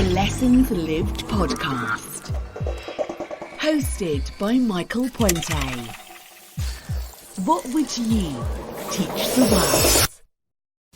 the Lessons Lived podcast. Hosted by Michael Puente. What would you teach the world?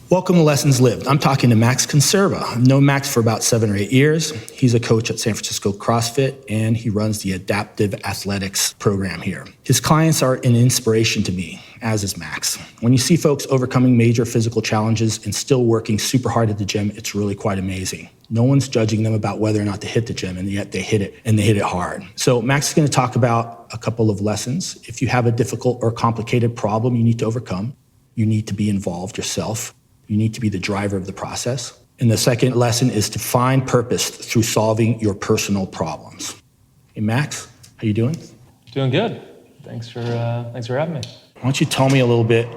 Welcome to Lessons Lived. I'm talking to Max Conserva. I've known Max for about 7 or 8 years. He's a coach at San Francisco Crossfit, and he runs the adaptive athletics program here. His clients are an inspiration to me, as is Max. When you see folks overcoming major physical challenges and still working super hard at the gym, it's really quite amazing. No one's judging them about whether or not to hit the gym, and yet they hit it, and they hit it hard. So Max is going to talk about a couple of lessons. If you have a difficult or complicated problem you need to overcome, you need to be involved yourself. You need to be the driver of the process. And the second lesson is to find purpose through solving your personal problems. Hey, Max, how you doing? Doing good. Thanks for having me. Why don't you tell me a little bit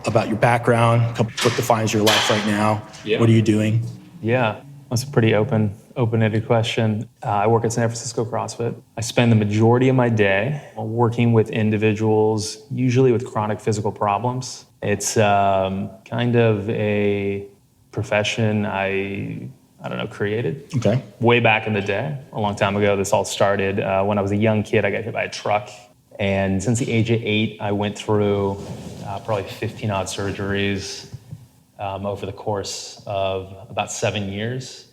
about your background, what defines your life right now? Yeah. What are you doing? Yeah, that's a pretty open-ended question. I work at San Francisco CrossFit. I spend the majority of my day working with individuals, usually with chronic physical problems. It's kind of a profession I created. Okay. Way back in the day, a long time ago. This all started when I was a young kid. I got hit by a truck. And since the age of 8, I went through probably 15 odd surgeries over the course of about 7 years,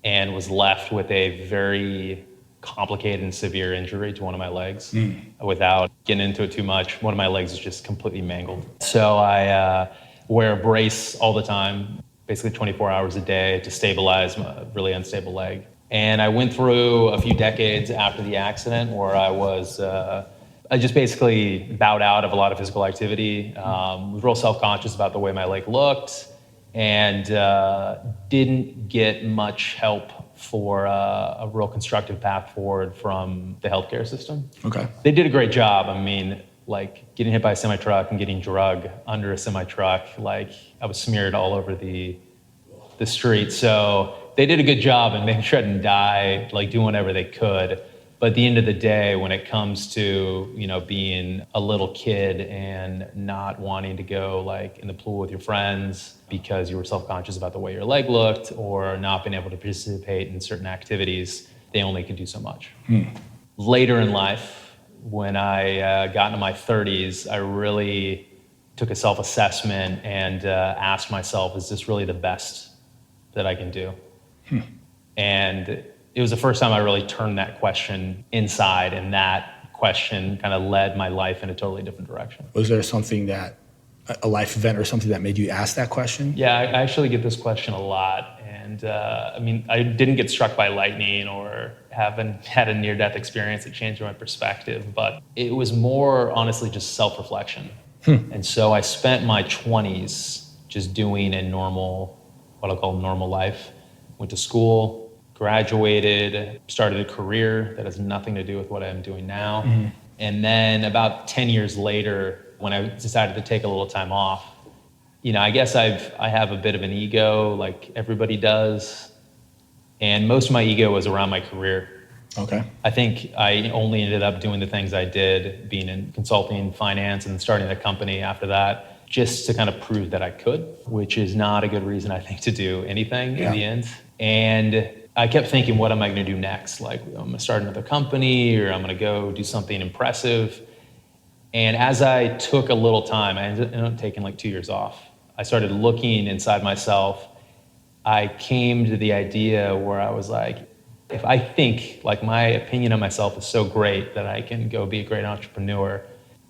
and was left with a very complicated and severe injury to one of my legs. Without getting into it too much, one of my legs is just completely mangled. So I wear a brace all the time, basically 24 hours a day to stabilize my really unstable leg. And I went through a few decades after the accident where I just basically bowed out of a lot of physical activity, was real self-conscious about the way my leg looked, and didn't get much help for a real constructive path forward from the healthcare system. Okay. They did a great job. I mean, like getting hit by a semi-truck and getting drug under a semi-truck, like I was smeared all over the street. So they did a good job in making sure I didn't die, like doing whatever they could. But at the end of the day, when it comes to, being a little kid and not wanting to go like in the pool with your friends because you were self-conscious about the way your leg looked, or not being able to participate in certain activities, they only could do so much. Later in life, when I got into my 30s, I really took a self-assessment and asked myself, is this really the best that I can do? And it was the first time I really turned that question inside, and that question kind of led my life in a totally different direction. Was there a life event or something that made you ask that question? Yeah, I actually get this question a lot. And I didn't get struck by lightning or haven't had a near-death experience that changed my perspective, but it was more honestly just self-reflection. And so I spent my 20s just doing a normal, what I'll call normal life. Went to school, graduated, started a career that has nothing to do with what I'm doing now. And then about 10 years later, when I decided to take a little time off, I guess I have a bit of an ego like everybody does. And most of my ego was around my career. Okay. I think I only ended up doing the things I did, being in consulting, finance, and starting a company after that, just to kind of prove that I could, which is not a good reason, I think, to do anything in the end. And I kept thinking, what am I going to do next? Like, I'm going to start another company, or I'm going to go do something impressive. And as I took a little time, I ended up taking like 2 years off. I started looking inside myself. I came to the idea where I was like, if I think like my opinion of myself is so great that I can go be a great entrepreneur,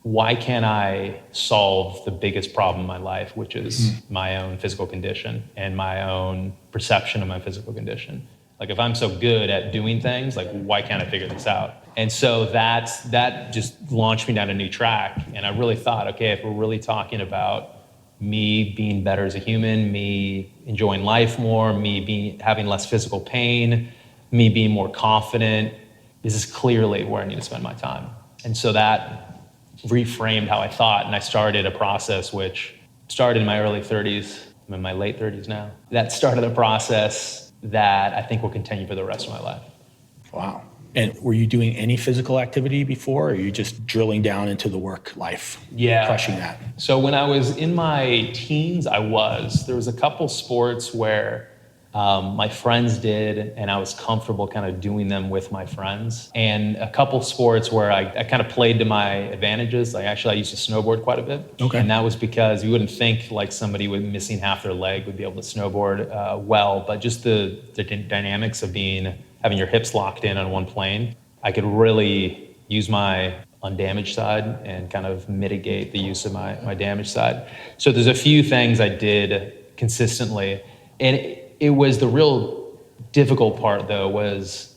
why can't I solve the biggest problem in my life, which is my own physical condition and my own perception of my physical condition? Like, if I'm so good at doing things, like, why can't I figure this out? And so that just launched me down a new track. And I really thought, okay, if we're really talking about me being better as a human, me enjoying life more, me having less physical pain, me being more confident, this is clearly where I need to spend my time. And so that reframed how I thought, and I started a process which started in my early 30s. I'm in my late 30s now. That started a process that I think will continue for the rest of my life. Wow. And were you doing any physical activity before, or are you just drilling down into the work life? Yeah. Crushing that? So when I was in my teens, there was a couple sports where My friends did, and I was comfortable kind of doing them with my friends. And a couple sports where I kind of played to my advantages. Like actually, I used to snowboard quite a bit. Okay. And that was because you wouldn't think like somebody with missing half their leg would be able to snowboard well, but just the dynamics of having your hips locked in on one plane, I could really use my undamaged side and kind of mitigate the use of my damaged side. So there's a few things I did consistently. And it was the real difficult part though was,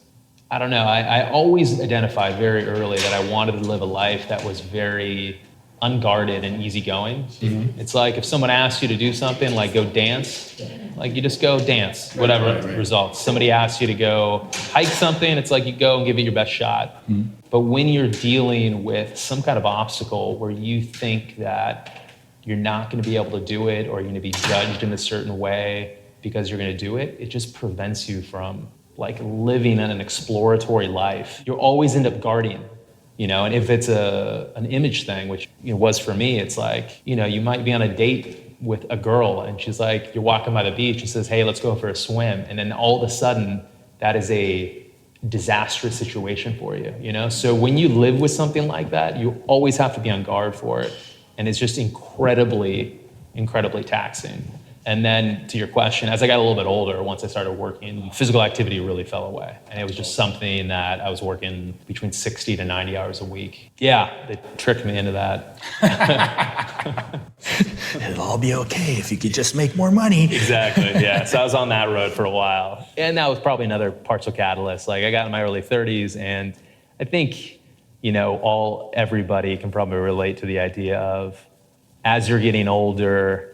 I don't know, I always identified very early that I wanted to live a life that was very unguarded and easygoing. Mm-hmm. It's like if someone asks you to do something like go dance, like you just go dance, whatever results. Somebody asks you to go hike something, it's like you go and give it your best shot. Mm-hmm. But when you're dealing with some kind of obstacle where you think that you're not going to be able to do it or you're going to be judged in a certain way because you're going to do it, it just prevents you from like living an exploratory life. You always end up guarding. And if it's an image thing, which was for me, it's like, you might be on a date with a girl and she's like, you're walking by the beach and says, hey, let's go for a swim. And then all of a sudden that is a disastrous situation for you, So when you live with something like that, you always have to be on guard for it. And it's just incredibly, incredibly taxing. And then to your question, as I got a little bit older, once I started working, physical activity really fell away. And it was just something that I was working between 60 to 90 hours a week. Yeah, they tricked me into that. It'll all be okay if you could just make more money. Exactly, yeah. So I was on that road for a while. And that was probably another partial catalyst. Like I got in my early 30s and I think, everybody can probably relate to the idea of as you're getting older,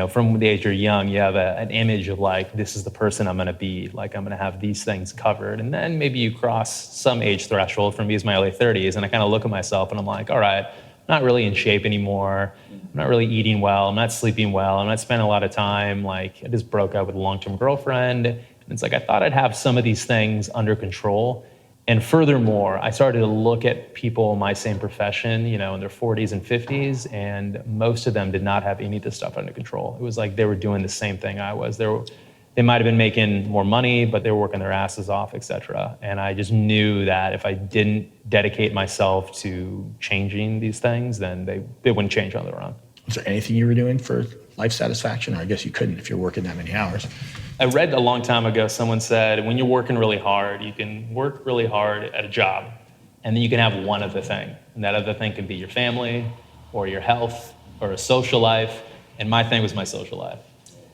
from the age you're young, you have an image of like, this is the person I'm going to be. Like, I'm going to have these things covered. And then maybe you cross some age threshold. For me, it's my early 30s. And I kind of look at myself and I'm like, all right, I'm not really in shape anymore. I'm not really eating well. I'm not sleeping well. I'm not spending a lot of time. Like, I just broke up with a long-term girlfriend. And it's like, I thought I'd have some of these things under control. And furthermore, I started to look at people in my same profession, in their 40s and 50s, and most of them did not have any of this stuff under control. It was like they were doing the same thing I was. They might have been making more money, but they were working their asses off, et cetera. And I just knew that if I didn't dedicate myself to changing these things, then they wouldn't change on their own. Was there anything you were doing for life satisfaction? Or I guess you couldn't if you're working that many hours. I read a long time ago, someone said, when you're working really hard, you can work really hard at a job, and then you can have one other thing. And that other thing can be your family or your health or a social life. And my thing was my social life.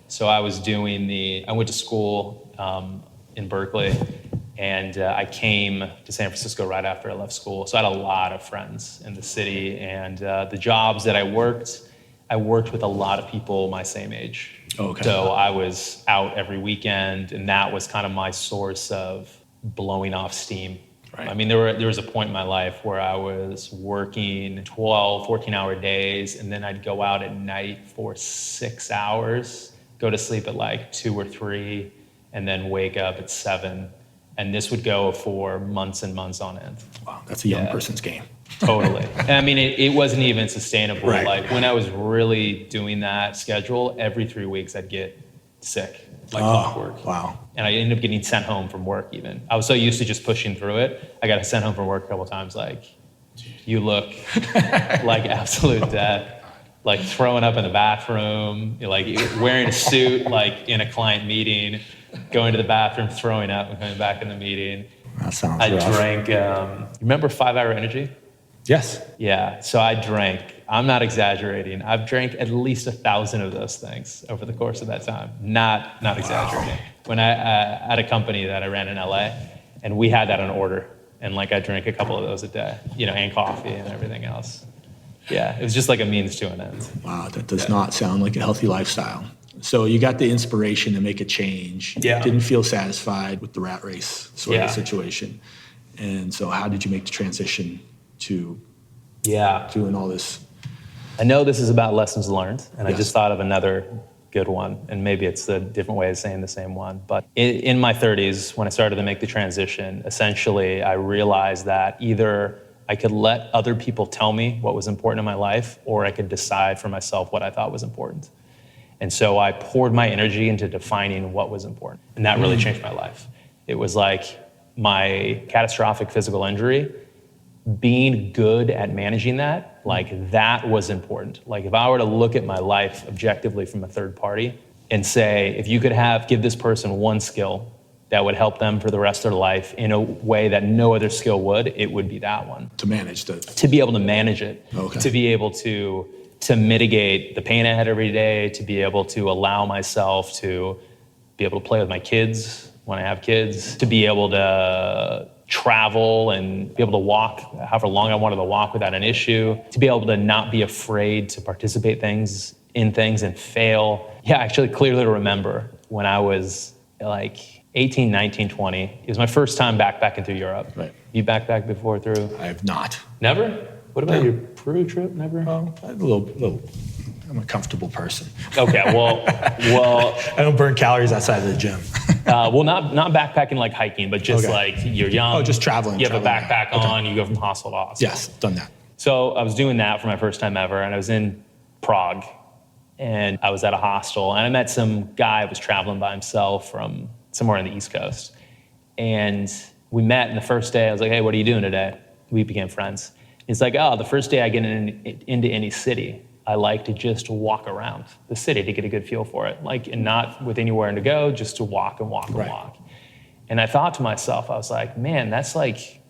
So I went to school in Berkeley, and I came to San Francisco right after I left school. So I had a lot of friends in the city, and the jobs that I worked with a lot of people my same age. Okay. So I was out every weekend, and that was kind of my source of blowing off steam. Right. I mean, there was a point in my life where I was working 12, 14-hour days, and then I'd go out at night for 6 hours, go to sleep at like 2 or 3, and then wake up at 7. And this would go for months and months on end. Wow, that's a young person's game. Totally. And I mean, it wasn't even sustainable. Right. Like when I was really doing that schedule, every 3 weeks I'd get sick, like clockwork. Wow. And I ended up getting sent home from work even. I was so used to just pushing through it. I got sent home from work a couple times like, you look like absolute death. Like throwing up in the bathroom, like wearing a suit, like in a client meeting, going to the bathroom, throwing up and coming back in the meeting. That sounds rough. I drank, remember 5 Hour Energy? Yes. Yeah, so I drank, I'm not exaggerating, I've drank at least 1,000 of those things over the course of that time. Not exaggerating. When I had a company that I ran in LA, and we had that on order, and like I drank a couple of those a day, and coffee and everything else. Yeah, it was just like a means to an end. Wow, that does not sound like a healthy lifestyle. So you got the inspiration to make a change. Yeah. Didn't feel satisfied with the rat race sort of situation. And so how did you make the transition to doing all this? I know this is about lessons learned, and Yes. I just thought of another good one, and maybe it's a different way of saying the same one. But in my 30s, when I started to make the transition, essentially I realized that either I could let other people tell me what was important in my life, or I could decide for myself what I thought was important. And so I poured my energy into defining what was important. And that really changed my life. It was like my catastrophic physical injury, being good at managing that, like that was important. Like if I were to look at my life objectively from a third party and say, if you could give this person one skill that would help them for the rest of their life in a way that no other skill would, it would be that one. To manage to be able to manage it, okay. To be able to mitigate the pain I had every day, to be able to allow myself to be able to play with my kids when I have kids, to be able to travel and be able to walk however long I wanted to walk without an issue, to be able to not be afraid to participate in things and fail. Yeah, I actually clearly remember when I was like 18, 19, 20. It was my first time backpacking through Europe. Right. You backpacked before through? I have not. Never? What about your Peru trip? Never? I'm a comfortable person. Okay, well, I don't burn calories outside of the gym. not backpacking like hiking, but just like you're young. Oh, just traveling. You have a backpack on, you go from hostel to hostel. Yes, done that. So I was doing that for my first time ever, and I was in Prague, and I was at a hostel, and I met some guy who was traveling by himself from somewhere on the East Coast. And we met, and the first day I was like, hey, what are you doing today? We became friends. He's like, oh, the first day I get into any city, I like to just walk around the city to get a good feel for it. Like, and not with anywhere to go, just to walk and walk and walk. And I thought to myself, I was like, man, that's like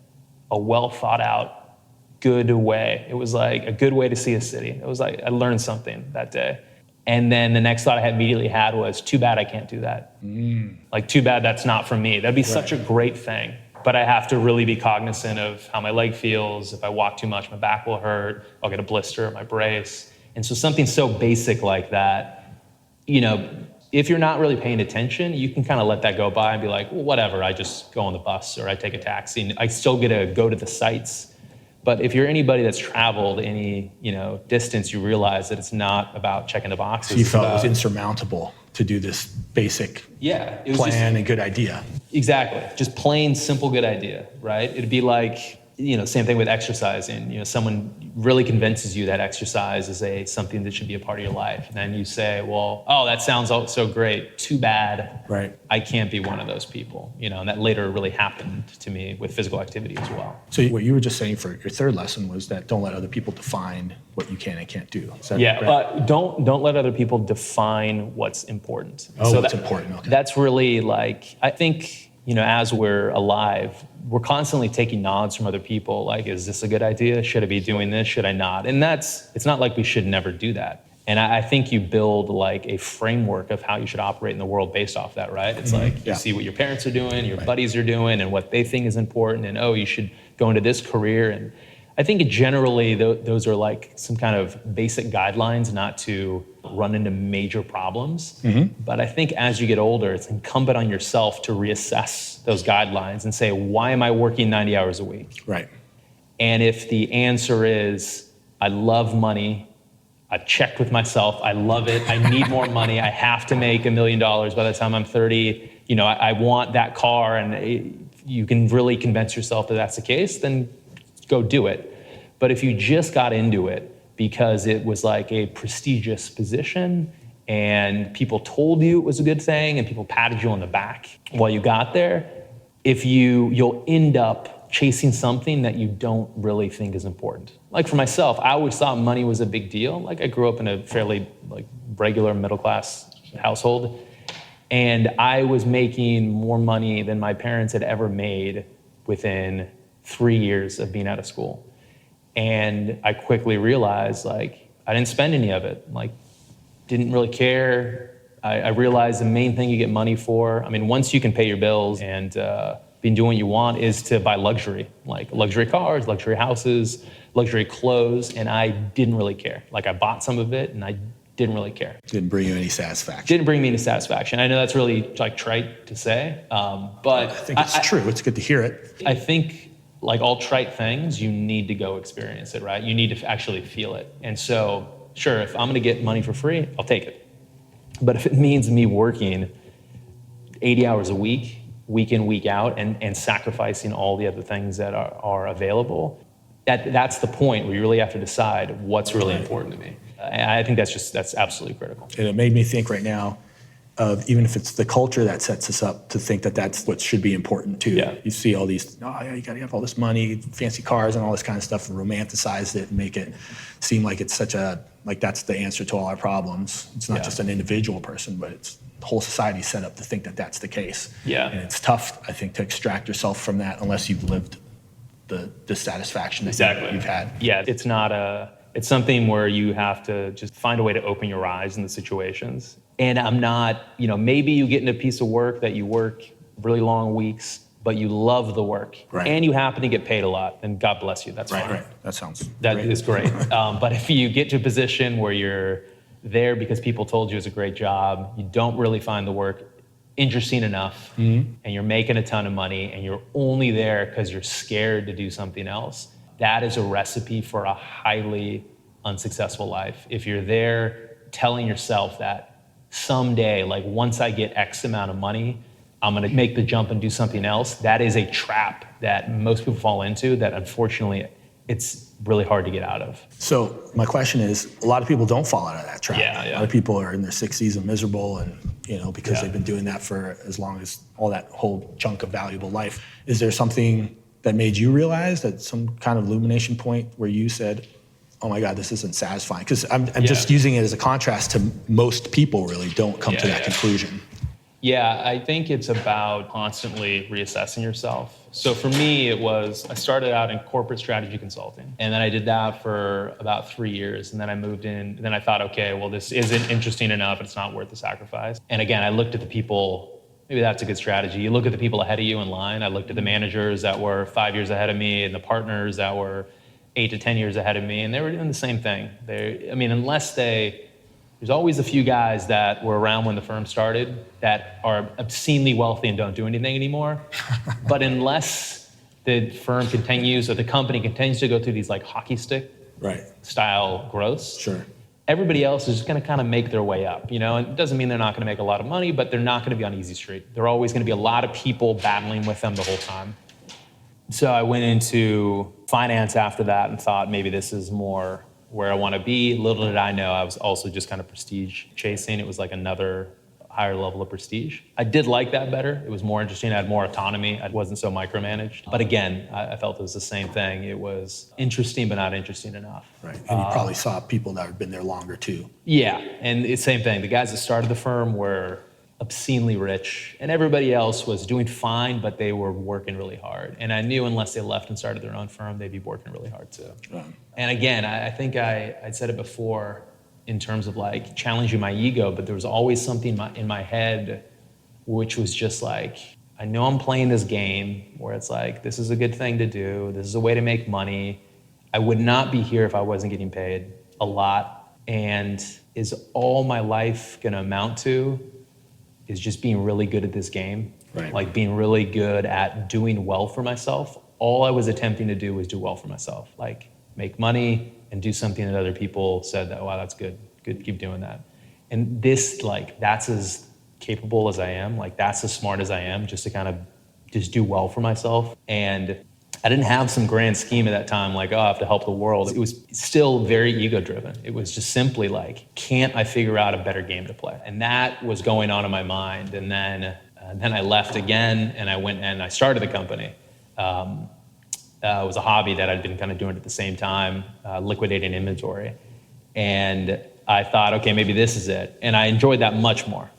a well thought out, good way. It was like a good way to see a city. It was like, I learned something that day. And then the next thought I immediately had was, too bad I can't do that. Like, too bad that's not for me. That'd be such a great thing. But I have to really be cognizant of how my leg feels. If I walk too much, my back will hurt. I'll get a blister, my brace. And so something so basic like that, you know, if you're not really paying attention, you can kind of let that go by and be like, well, whatever, I just go on the bus or I take a taxi and I still get to go to the sites. But if you're anybody that's traveled any, distance, you realize that it's not about checking the boxes. So you felt it was insurmountable to do this basic plan and good idea. Exactly. Just plain, simple, good idea, right? It'd be like, same thing with exercising. Someone really convinces you that exercise is something that should be a part of your life. And then you say, well, oh, that sounds so great. Too bad. Right. I can't be one of those people. And that later really happened to me with physical activity as well. So what you were just saying for your third lesson was that don't let other people define what you can and can't do. Is that right? Don't let other people define what's important. Oh, what's important. Okay. That's really like, I think, as we're alive, we're constantly taking nods from other people. Like, is this a good idea? Should I be doing this? Should I not? And it's not like we should never do that. And I think you build like a framework of how you should operate in the world based off that, right? It's like you see what your parents are doing, your buddies are doing, and what they think is important, and you should go into this career. And I think generally those are like some kind of basic guidelines not to run into major problems. But I think as you get older, it's incumbent on yourself to reassess those guidelines and say, why am I working 90 hours a week? Right. And if the answer is, I love money, I've checked with myself, I love it, I need more money, I have to make $1 million by the time I'm 30, I want that car, and you can really convince yourself that that's the case, then go do it. But if you just got into it because it was like a prestigious position and people told you it was a good thing and people patted you on the back while you got there, you'll end up chasing something that you don't really think is important. Like for myself, I always thought money was a big deal. Like I grew up in a fairly regular middle-class household, and I was making more money than my parents had ever made within 3 years of being out of school. And I quickly realized I didn't spend any of it, didn't really care. I realized the main thing you get money for, once you can pay your bills and be doing what you want, is to buy luxury, like luxury cars, luxury houses, luxury clothes, and I didn't really care. I bought some of it and I didn't really care. Didn't bring you any satisfaction. Didn't bring me any satisfaction. I know that's really trite to say, but I think it's true. It's good to hear it. I think all trite things, you need to go experience it, right? You need to actually feel it. And so, sure, if I'm gonna get money for free, I'll take it. But if it means me working 80 hours a week, week in, week out, and sacrificing all the other things that are available, that's the point where you really have to decide what's really important to me. I think that's absolutely critical. And it made me think right now of even if it's the culture that sets us up to think that that's what should be important too. Yeah. You see all these, oh yeah, you got to have all this money, fancy cars and all this kind of stuff, and romanticize it and make it seem like it's like that's the answer to all our problems. It's not just an individual person, but it's the whole society set up to think that that's the case. Yeah. And it's tough, I think, to extract yourself from that unless you've lived the dissatisfaction that you've had. Yeah, it's something where you have to just find a way to open your eyes in the situations. And I'm not, maybe you get in a piece of work that you work really long weeks, but you love the work. Right. And you happen to get paid a lot, and God bless you, that's fine. Right, that sounds That great. is great. But if you get to a position where you're there because people told you it's a great job, you don't really find the work interesting enough, and you're making a ton of money, and you're only there because you're scared to do something else, that is a recipe for a highly unsuccessful life. If you're there telling yourself that someday, like once I get X amount of money, I'm gonna make the jump and do something else, that is a trap that most people fall into that unfortunately it's really hard to get out of. So my question is, a lot of people don't fall out of that trap. Yeah. A lot of people are in their 60s and miserable and, because they've been doing that for as long as all that whole chunk of valuable life. Is there something that made you realize that some kind of illumination point where you said, oh my God, this isn't satisfying? Because I'm just using it as a contrast to most people really don't come to that conclusion. Yeah, I think it's about constantly reassessing yourself. So for me, I started out in corporate strategy consulting, and then I did that for about 3 years, and then I moved in, and then I thought, okay, well, this isn't interesting enough, it's not worth the sacrifice. And again, I looked at the people, maybe that's a good strategy. You look at the people ahead of you in line. I looked at the managers that were 5 years ahead of me and the partners that were 8 to 10 years ahead of me, and they were doing the same thing. There's always a few guys that were around when the firm started that are obscenely wealthy and don't do anything anymore. But unless the firm continues or the company continues to go through these like hockey stick style growths, Sure. everybody else is just going to kind of make their way up. And it doesn't mean they're not going to make a lot of money, but they're not going to be on easy street. There are always going to be a lot of people battling with them the whole time. So I went into finance after that and thought maybe this is more where I want to be. Little did I know I was also just kind of prestige chasing. It was like another higher level of prestige. I did like that better. It was more interesting. I had more autonomy. I wasn't so micromanaged. But again, I felt it was the same thing. It was interesting, but not interesting enough. Right. And you probably saw people that had been there longer too. Yeah. And it's the same thing. The guys that started the firm were obscenely rich, and everybody else was doing fine, but they were working really hard. And I knew unless they left and started their own firm, they'd be working really hard too. Right. And again, I think I'd said it before in terms of like challenging my ego, but there was always something in my head which was just like, I know I'm playing this game where it's like, this is a good thing to do. This is a way to make money. I would not be here if I wasn't getting paid a lot. And is all my life gonna amount to is just being really good at this game, like being really good at doing well for myself. All I was attempting to do was do well for myself, like make money and do something that other people said that, wow, that's good, keep doing that. And this, like, that's as capable as I am, like that's as smart as I am, just to kind of just do well for myself. And I didn't have some grand scheme at that time, like, oh, I have to help the world. It was still very ego-driven. It was just simply like, can't I figure out a better game to play? And that was going on in my mind. And then I left again, and I went and I started the company. It was a hobby that I'd been kind of doing at the same time, liquidating inventory. And I thought, okay, maybe this is it. And I enjoyed that much more.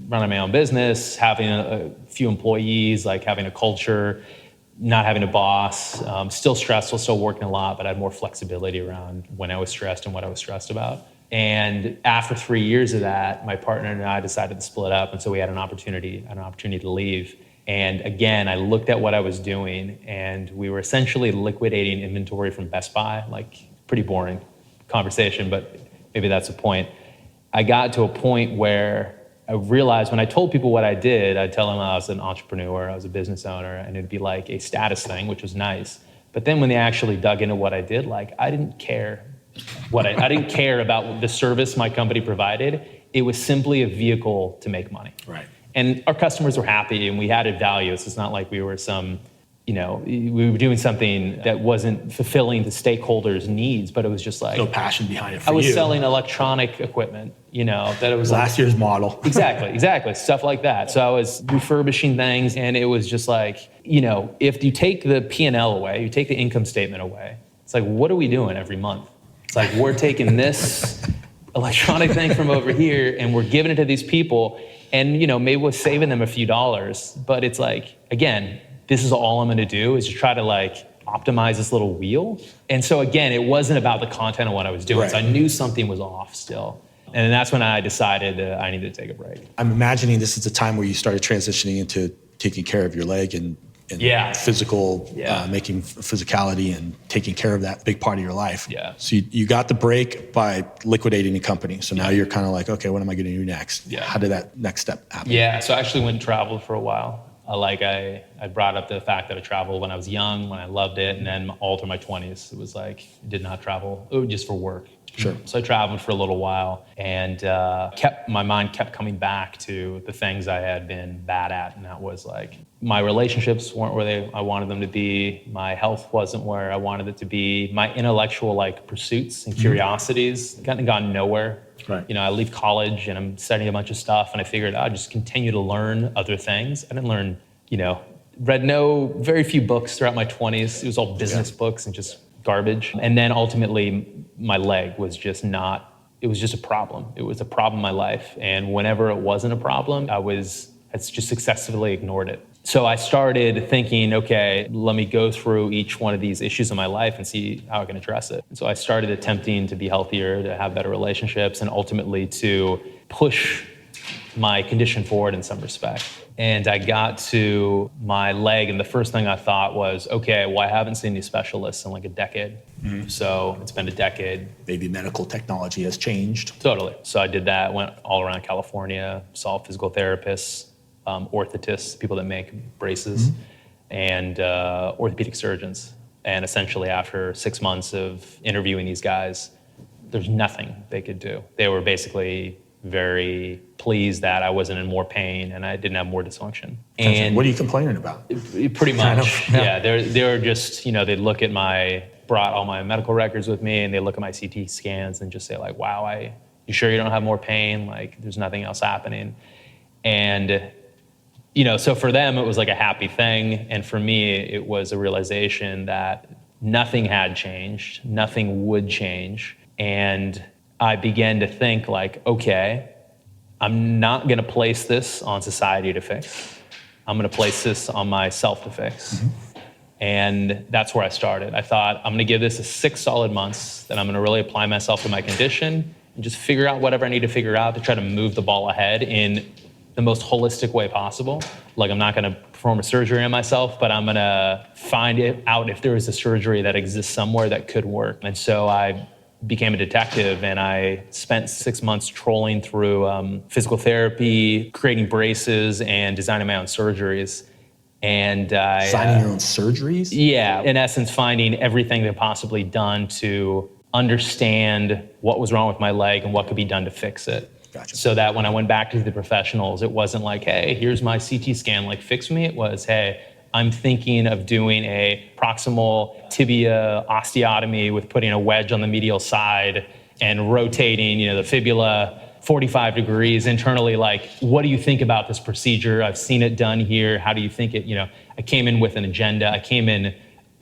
Running my own business, having a few employees, like having a culture, not having a boss, still stressful, still working a lot, but I had more flexibility around when I was stressed and what I was stressed about. And after 3 years of that, my partner and I decided to split up, and so we had an opportunity to leave. And again, I looked at what I was doing, and we were essentially liquidating inventory from Best Buy, like pretty boring conversation, but maybe that's the point. I got to a point where I realized when I told people what I did, I'd tell them I was an entrepreneur, I was a business owner, and it'd be like a status thing, which was nice. But then when they actually dug into what I did, like I didn't care I didn't care about the service my company provided. It was simply a vehicle to make money. Right. And our customers were happy and we added value. So it's not like we were some we were doing something that wasn't fulfilling the stakeholders' needs, but it was just like no passion behind it for I was you. selling electronic equipment, that it was Last year's model. Exactly, stuff like that. So I was refurbishing things, and it was just like, if you take the P&L away, you take the income statement away, it's like, what are we doing every month? It's like, we're taking this electronic thing from over here, and we're giving it to these people, and, maybe we're saving them a few dollars, but it's like, again, this is all I'm going to do is just try to optimize this little wheel. And so again, it wasn't about the content of what I was doing. Right. So I knew something was off still. And that's when I decided I needed to take a break. I'm imagining this is the time where you started transitioning into taking care of your leg and physical, making physicality and taking care of that big part of your life. Yeah. So you got the break by liquidating the company. So now you're kind of like, okay, what am I going to do next? Yeah. How did that next step happen? Yeah, so I actually went and traveled for a while. I brought up the fact that I traveled when I was young, when I loved it, and then all through my 20s, it was like, I did not travel, just for work. Sure. So I traveled for a little while, and my mind kept coming back to the things I had been bad at, and that was like, my relationships weren't where I wanted them to be, my health wasn't where I wanted it to be, my intellectual pursuits and curiosities kind of gone nowhere. Right. I leave college and I'm studying a bunch of stuff, and I figured I'd just continue to learn other things. I didn't learn, read very few books throughout my 20s. It was all business books and just garbage. And then ultimately my leg was just it was just a problem. It was a problem in my life. And whenever it wasn't a problem, I just successfully ignored it. So I started thinking, okay, let me go through each one of these issues in my life and see how I can address it. And so I started attempting to be healthier, to have better relationships, and ultimately to push my condition forward in some respect. And I got to my leg, and the first thing I thought was, okay, well, I haven't seen these specialists in a decade. Mm-hmm. So it's been a decade. Maybe medical technology has changed. Totally. So I did that, went all around California, saw physical therapists, orthotists, people that make braces, and orthopedic surgeons. And essentially after 6 months of interviewing these guys, there's nothing they could do. They were basically very pleased that I wasn't in more pain and I didn't have more dysfunction. And what are you complaining about? Pretty much, they were just, they'd look at brought all my medical records with me, and they look at my CT scans and just say wow, you sure you don't have more pain? There's nothing else happening. And so for them, it was a happy thing. And for me, it was a realization that nothing had changed, nothing would change. And I began to think okay, I'm not going to place this on society to fix. I'm going to place this on myself to fix. Mm-hmm. And that's where I started. I thought, I'm going to give this 6 solid months, that I'm going to really apply myself to my condition and just figure out whatever I need to figure out to try to move the ball ahead in the most holistic way possible. I'm not going to perform a surgery on myself, but I'm going to find out if there is a surgery that exists somewhere that could work. And so I became a detective, and I spent 6 months trolling through physical therapy, creating braces, and designing my own surgeries. And designing your own surgeries? Yeah, in essence, finding everything they've possibly done to understand what was wrong with my leg and what could be done to fix it. Gotcha. So that when I went back to the professionals, it wasn't hey, here's my CT scan, fix me. It was, hey, I'm thinking of doing a proximal tibia osteotomy with putting a wedge on the medial side and rotating, the fibula 45 degrees internally. What do you think about this procedure? I've seen it done here. How do you think it, I came in with an agenda. I came in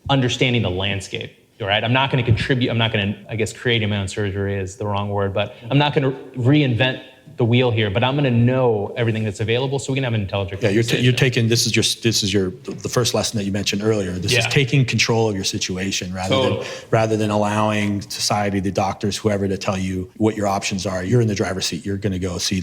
understanding the landscape. Right? I'm not going to contribute. I'm not going to, creating my own surgery is the wrong word, but I'm not going to reinvent the wheel here, but I'm going to know everything that's available so we can have an intelligent conversation. Yeah, you're taking, the first lesson that you mentioned earlier. This is taking control of your situation rather than allowing society, the doctors, whoever, to tell you what your options are. You're in the driver's seat. You're going to go see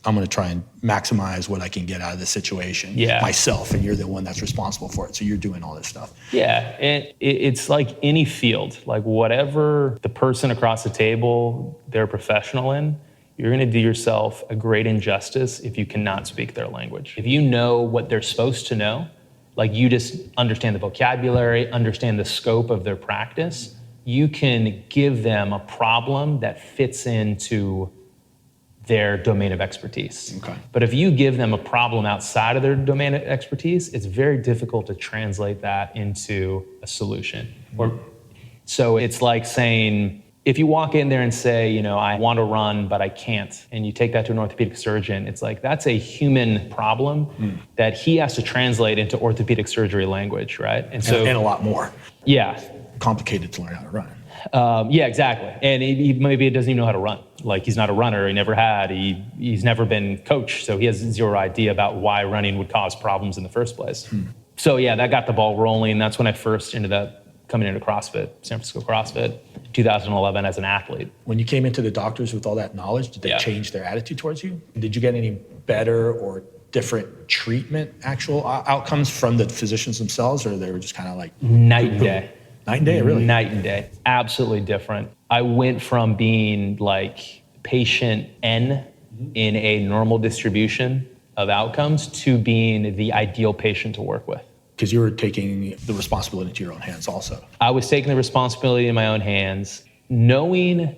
I'm going to try and maximize what I can get out of this situation myself, and you're the one that's responsible for it. So you're doing all this stuff. Yeah, and it's like any field, whatever the person across the table, they're a professional in, you're going to do yourself a great injustice if you cannot speak their language. If you know what they're supposed to know, you just understand the vocabulary, understand the scope of their practice, you can give them a problem that fits into their domain of expertise. Okay. But if you give them a problem outside of their domain of expertise, it's very difficult to translate that into a solution. So it's like saying, if you walk in there and say, I want to run, but I can't, and you take that to an orthopedic surgeon, it's like, that's a human problem that he has to translate into orthopedic surgery language, right? And a lot more. Yeah. Complicated to learn how to run. Yeah, exactly. And he maybe doesn't even know how to run. Like, he's not a runner, he never had, he's never been coached, so he has zero idea about why running would cause problems in the first place. So yeah, that got the ball rolling. That's when I first ended up coming into CrossFit, San Francisco CrossFit, 2011 as an athlete. When you came into the doctors with all that knowledge, did they change their attitude towards you? Did you get any better or different treatment, actual outcomes from the physicians themselves, or they were just kind of like... Night and day. Night and day, really? Night and day. Absolutely different. I went from being like patient N in a normal distribution of outcomes to being the ideal patient to work with. Because you were taking the responsibility into your own hands also. I was taking the responsibility in my own hands, knowing,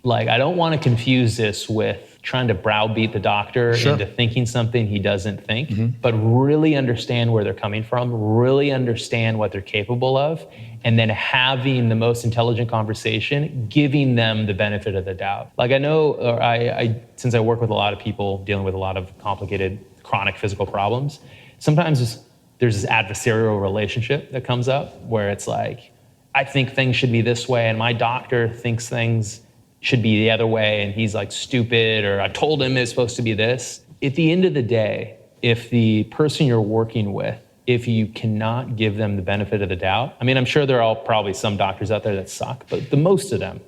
like, I don't want to confuse this with trying to browbeat the doctor into thinking something he doesn't think, but really understand where they're coming from, really understand what they're capable of, and then having the most intelligent conversation, giving them the benefit of the doubt. Like, I know, or I since I work with a lot of people dealing with a lot of complicated chronic physical problems, sometimes there's this adversarial relationship that comes up where it's like, I think things should be this way, and my doctor thinks things should be the other way, and he's like stupid, or I told him it's supposed to be this. At the end of the day, if the person you're working with, if you cannot give them the benefit of the doubt, I mean, I'm sure there are probably some doctors out there that suck, but the most of them,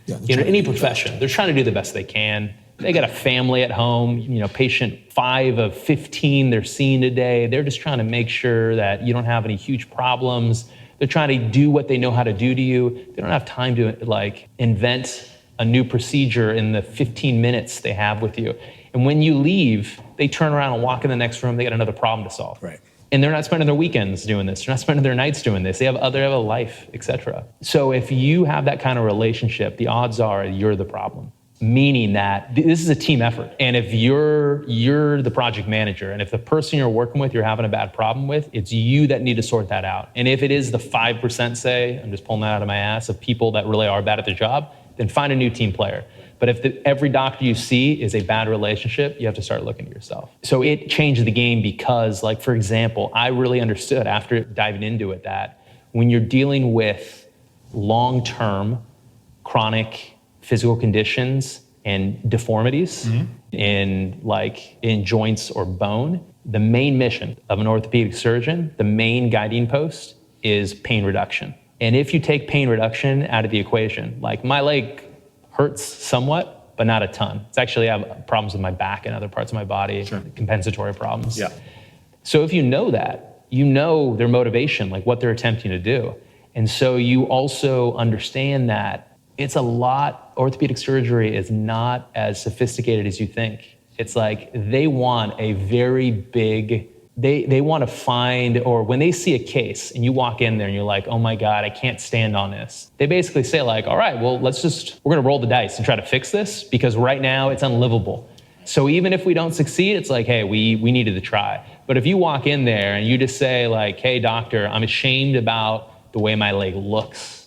in any profession, they're trying to do the best they can. They got a family at home, patient 5 of 15 they're seeing today. They're just trying to make sure that you don't have any huge problems. They're trying to do what they know how to do to you. They don't have time to invent a new procedure in the 15 minutes they have with you. And when you leave, they turn around and walk in the next room, they got another problem to solve. Right. And they're not spending their weekends doing this. They're not spending their nights doing this. They have a life, etc. So if you have that kind of relationship, the odds are you're the problem. Meaning that this is a team effort. And if you're the project manager, and if the person you're working with, you're having a bad problem with, it's you that need to sort that out. And if it is the 5%, say, I'm just pulling that out of my ass, of people that really are bad at their job, then find a new team player. But if every doctor you see is a bad relationship, you have to start looking at yourself. So it changed the game because, like, for example, I really understood after diving into it that when you're dealing with long-term chronic physical conditions and deformities in joints or bone, the main mission of an orthopedic surgeon, the main guiding post is pain reduction. And if you take pain reduction out of the equation, like my leg hurts somewhat, but not a ton. It's actually, I have problems with my back and other parts of my body, compensatory problems. Yeah. So if you know that, you know their motivation, like what they're attempting to do. And so you also understand that it's a lot, orthopedic surgery is not as sophisticated as you think. It's like they want a very big, they want to find, or when they see a case and you walk in there and you're like, oh my God, I can't stand on this. They basically say like, all right, well, we're going to roll the dice and try to fix this because right now it's unlivable. So even if we don't succeed, it's like, hey, we needed to try. But if you walk in there and you just say like, hey doctor, I'm ashamed about the way my leg looks.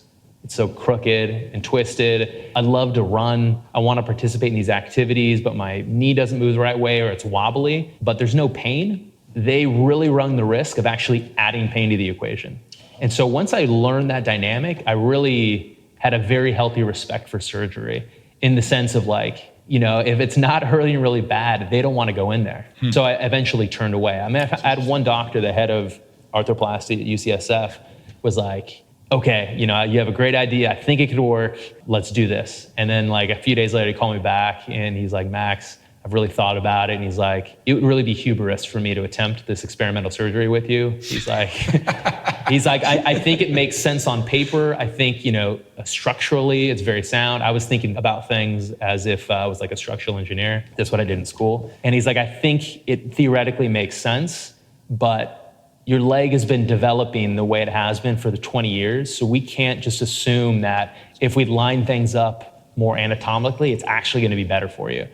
It's so crooked and twisted. I'd love to run. I want to participate in these activities, but my knee doesn't move the right way or it's wobbly, but there's no pain. They really run the risk of actually adding pain to the equation. And so once I learned that dynamic, I really had a very healthy respect for surgery in the sense of like, if it's not hurting really bad, they don't want to go in there. So I eventually turned away. I mean, I had one doctor, the head of arthroplasty at UCSF, was like, okay, you have a great idea. I think it could work. Let's do this. And then like a few days later, he called me back and he's like, Max, I've really thought about it. And he's like, it would really be hubris for me to attempt this experimental surgery with you. He's like, I think it makes sense on paper. I think, structurally it's very sound. I was thinking about things as if I was like a structural engineer. That's what I did in school. And he's like, I think it theoretically makes sense, but your leg has been developing the way it has been for the 20 years. So we can't just assume that if we line things up more anatomically, it's actually going to be better for you.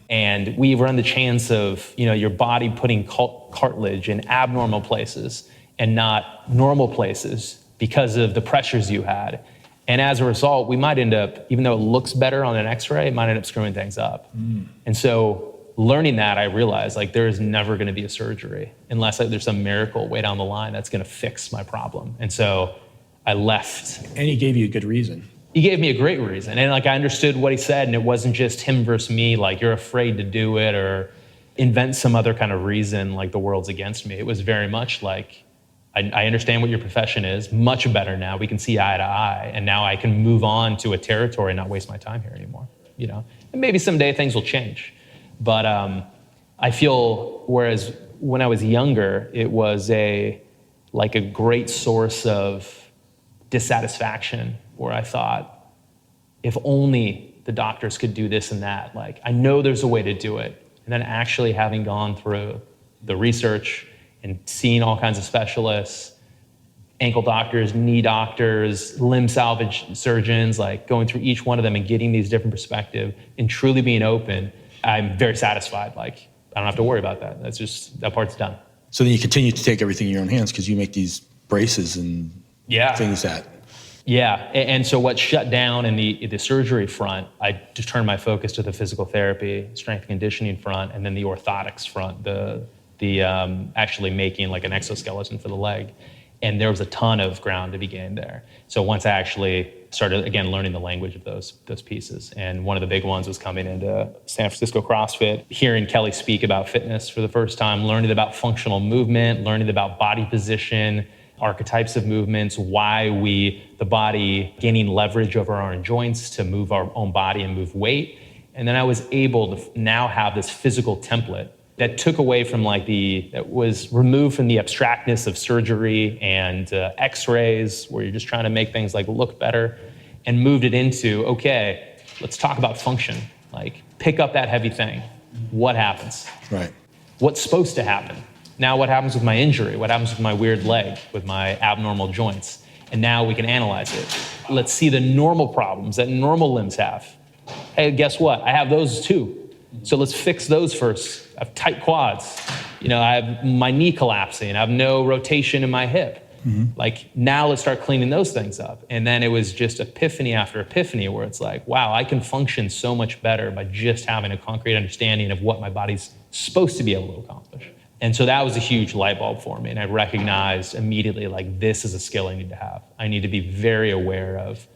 And we run the chance of, your body putting cartilage in abnormal places and not normal places because of the pressures you had. And as a result, we might end up, even though it looks better on an x-ray, it might end up screwing things up. And so learning that, I realized there is never going to be a surgery unless there's some miracle way down the line that's going to fix my problem. And so I left. And he gave you a good reason. He gave me a great reason. And I understood what he said, and it wasn't just him versus me, you're afraid to do it or invent some other kind of reason the world's against me. It was very much I understand what your profession is, much better now. We can see eye to eye, and now I can move on to a territory and not waste my time here anymore. And maybe someday things will change. But I feel, whereas when I was younger, it was a great source of dissatisfaction where I thought, if only the doctors could do this and that. I know there's a way to do it. And then actually having gone through the research and seeing all kinds of specialists, ankle doctors, knee doctors, limb salvage surgeons, going through each one of them and getting these different perspectives and truly being open, I'm very satisfied. I don't have to worry about that. That part's done. So then you continue to take everything in your own hands because you make these braces and things that... Yeah, and so what shut down in the surgery front, I just turned my focus to the physical therapy, strength and conditioning front, and then the orthotics front, the actually making an exoskeleton for the leg. And there was a ton of ground to be gained there. So once I actually started, again, learning the language of those pieces, and one of the big ones was coming into San Francisco CrossFit, hearing Kelly speak about fitness for the first time, learning about functional movement, learning about body position, archetypes of movements, why the body gaining leverage over our own joints to move our own body and move weight. And then I was able to now have this physical template that took away from that was removed from the abstractness of surgery and x-rays where you're just trying to make things look better, and moved it into, okay, let's talk about function. Pick up that heavy thing. What happens? Right. What's supposed to happen? Now what happens with my injury? What happens with my weird leg, with my abnormal joints? And now we can analyze it. Let's see the normal problems that normal limbs have. Hey, guess what? I have those too. So let's fix those first. I have tight quads. I have my knee collapsing. I have no rotation in my hip. Now let's start cleaning those things up. And then it was just epiphany after epiphany where it's wow, I can function so much better by just having a concrete understanding of what my body's supposed to be able to accomplish. And so that was a huge light bulb for me. And I recognized immediately, this is a skill I need to have. I need to be very aware of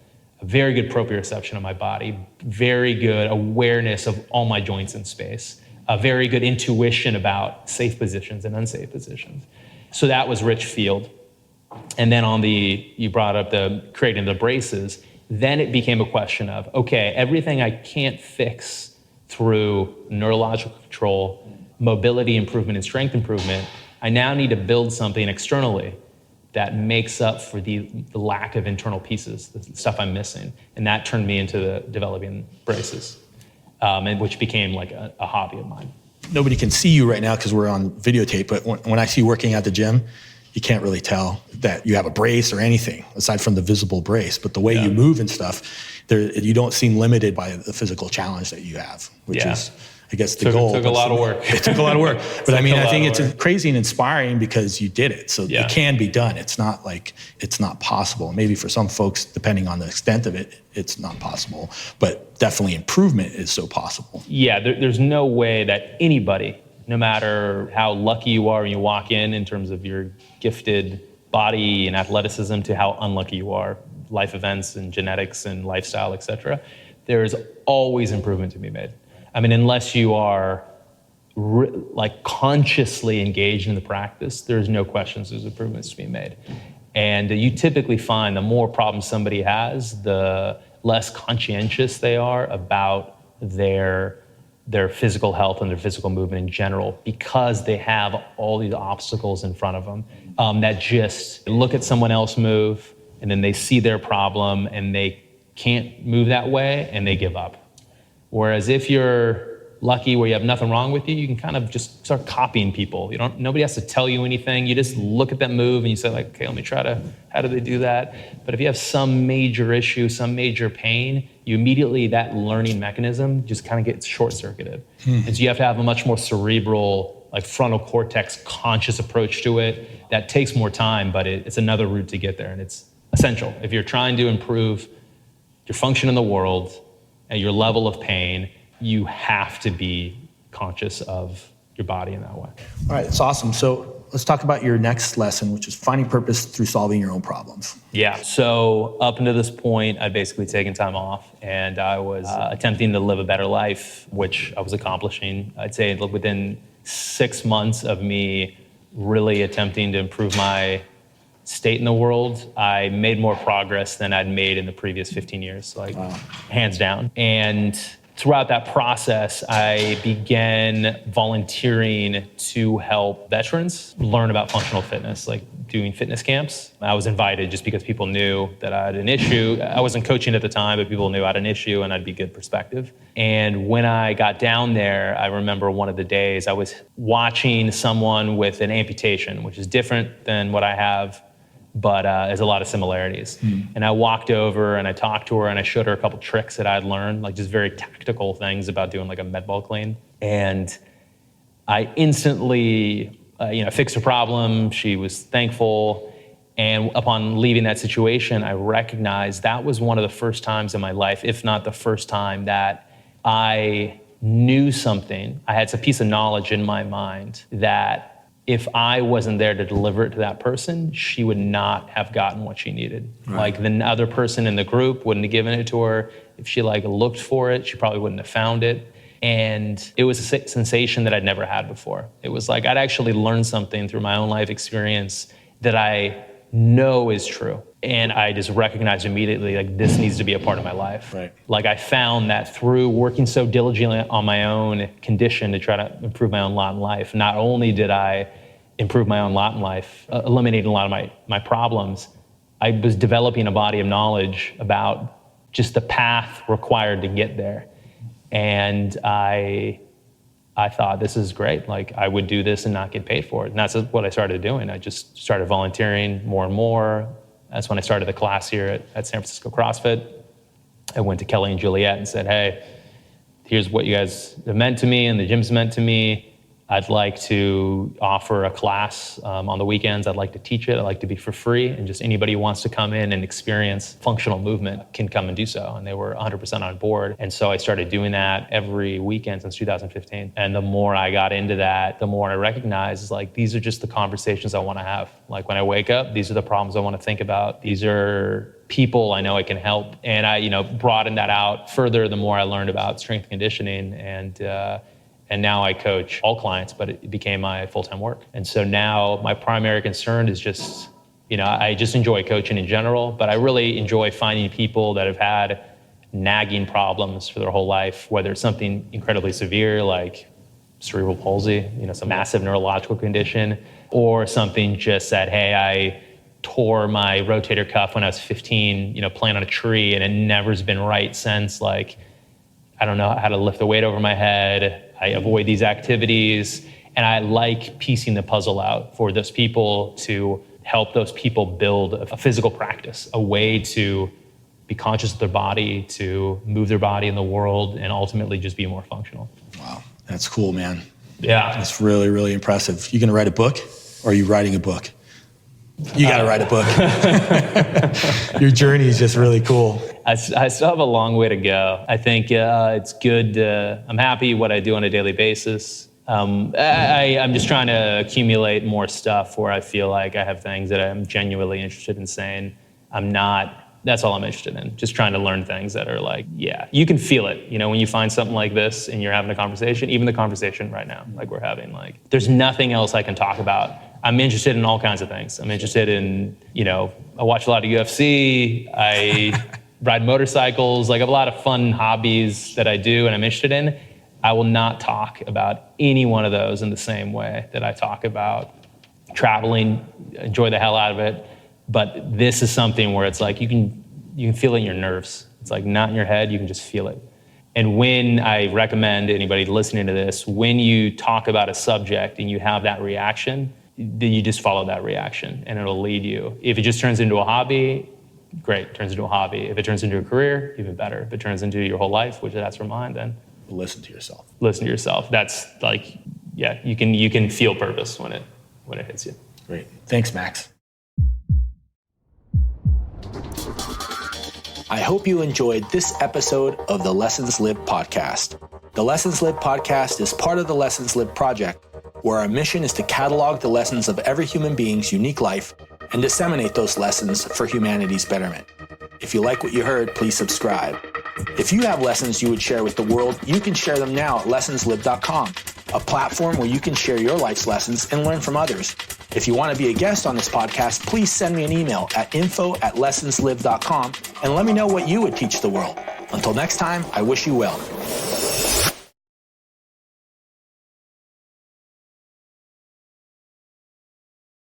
a very good proprioception of my body, very good awareness of all my joints in space, a very good intuition about safe positions and unsafe positions. So that was rich field. And then you brought up creating the braces, then it became a question of, okay, everything I can't fix through neurological control, mobility improvement and strength improvement, I now need to build something externally that makes up for the lack of internal pieces, the stuff I'm missing. And that turned me into developing braces, and which became a hobby of mine. Nobody can see you right now because we're on videotape, but when I see you working at the gym, you can't really tell that you have a brace or anything aside from the visible brace. But the way you move and stuff, you don't seem limited by the physical challenge that you have, which is, I guess, the goal. It took a lot of work. It took a lot of work. But I think it's crazy and inspiring because you did it. So it can be done. It's not it's not possible. Maybe for some folks, depending on the extent of it, it's not possible. But definitely improvement is so possible. Yeah, there's no way that anybody, no matter how lucky you are when you walk in terms of your gifted body and athleticism, to how unlucky you are, life events and genetics and lifestyle, et cetera, there is always improvement to be made. I mean, unless you are consciously engaged in the practice, there's no questions there's improvements to be made. And you typically find the more problems somebody has, the less conscientious they are about their physical health and their physical movement in general, because they have all these obstacles in front of them that just look at someone else move, and then they see their problem and they can't move that way and they give up. Whereas if you're lucky where you have nothing wrong with you, you can kind of just start copying people. Nobody has to tell you anything. You just look at that move and you say okay, let me try how do they do that? But if you have some major issue, some major pain, you immediately, that learning mechanism just kind of gets short-circuited. And so you have to have a much more cerebral, like frontal cortex conscious approach to it. That takes more time, but it's another route to get there. And it's essential. If you're trying to improve your function in the world at your level of pain, you have to be conscious of your body in that way. All right, that's awesome. So let's talk about your next lesson, which is finding purpose through solving your own problems. Yeah, so up until this point, I'd basically taken time off, and I was attempting to live a better life, which I was accomplishing. I'd say within 6 months of me really attempting to improve my state in the world, I made more progress than I'd made in the previous 15 years, like hands down. And throughout that process, I began volunteering to help veterans learn about functional fitness, like doing fitness camps. I was invited just because people knew that I had an issue. I wasn't coaching at the time, but people knew I had an issue and I'd be good perspective. And when I got down there, I remember one of the days I was watching someone with an amputation, which is different than what I have, but there's a lot of similarities. And I walked over and I talked to her and I showed her a couple tricks that I'd learned, like just very tactical things about doing like a med ball clean. And I instantly, fixed her problem. She was thankful. And upon leaving that situation, I recognized that was one of the first times in my life, if not the first time, that I knew something. I had some piece of knowledge in my mind that if I wasn't there to deliver it to that person, she would not have gotten what she needed. Right. Like the other person in the group wouldn't have given it to her. If she looked for it, she probably wouldn't have found it. And it was a sensation that I'd never had before. It was like I'd actually learned something through my own life experience that I know is true. And I just recognized immediately, like, this needs to be a part of my life. Right. Like I found that through working so diligently on my own condition to try to improve my own lot in life, not only did I improve my own lot in life, eliminating a lot of my problems, I was developing a body of knowledge about just the path required to get there. And I thought, this is great. Like, I would do this and not get paid for it. And that's what I started doing. I just started volunteering more and more. That's when I started the class here at San Francisco CrossFit. I went to Kelly and Juliet and said, hey, here's what you guys have meant to me and the gym's meant to me. I'd like to offer a class on the weekends. I'd like to teach it. I'd like to be for free. And just anybody who wants to come in and experience functional movement can come and do so. And they were 100% on board. And so I started doing that every weekend since 2015. And the more I got into that, the more I recognized, like, these are just the conversations I want to have. Like, when I wake up, these are the problems I want to think about. These are people I know I can help. And I, broadened that out further the more I learned about strength conditioning. And now I coach all clients, but it became my full-time work. And so now my primary concern is just, I just enjoy coaching in general, but I really enjoy finding people that have had nagging problems for their whole life, whether it's something incredibly severe like cerebral palsy, some massive neurological condition, or something just that, hey, I tore my rotator cuff when I was 15, playing on a tree, and it never's been right since. Like, I don't know how to lift a weight over my head. I avoid these activities, and I like piecing the puzzle out for those people to help those people build a physical practice, a way to be conscious of their body, to move their body in the world, and ultimately just be more functional. Wow, that's cool, man. Yeah. That's really, really impressive. You gonna write a book, or are you writing a book? You gotta write a book. Your journey is just really cool. I still have a long way to go. I think it's good. I'm happy what I do on a daily basis. I'm just trying to accumulate more stuff where I feel like I have things that I'm genuinely interested in saying. That's all I'm interested in. Just trying to learn things that are like, yeah, you can feel it. When you find something like this and you're having a conversation, even the conversation right now, like we're having, like, there's nothing else I can talk about. I'm interested in all kinds of things. I'm interested in, I watch a lot of UFC. I ride motorcycles. Like, I have a lot of fun hobbies that I do and I'm interested in. I will not talk about any one of those in the same way that I talk about traveling, enjoy the hell out of it. But this is something where it's like you can feel it in your nerves. It's like not in your head, you can just feel it. And when I recommend anybody listening to this, when you talk about a subject and you have that reaction, then you just follow that reaction and it'll lead you. If it just turns into a hobby, great. It turns into a hobby. If it turns into a career, even better. If it turns into your whole life, which that's for mine, then listen to yourself. Listen to yourself. That's like, yeah, you can feel purpose when it hits you. Great. Thanks, Max. I hope you enjoyed this episode of the Lessons Lived podcast. The Lessons Lived podcast is part of the Lessons Lived project, where our mission is to catalog the lessons of every human being's unique life and disseminate those lessons for humanity's betterment. If you like what you heard, please subscribe. If you have lessons you would share with the world, you can share them now at lessonslived.com, a platform where you can share your life's lessons and learn from others. If you want to be a guest on this podcast, please send me an email at info@lessonslived.com and let me know what you would teach the world. Until next time, I wish you well.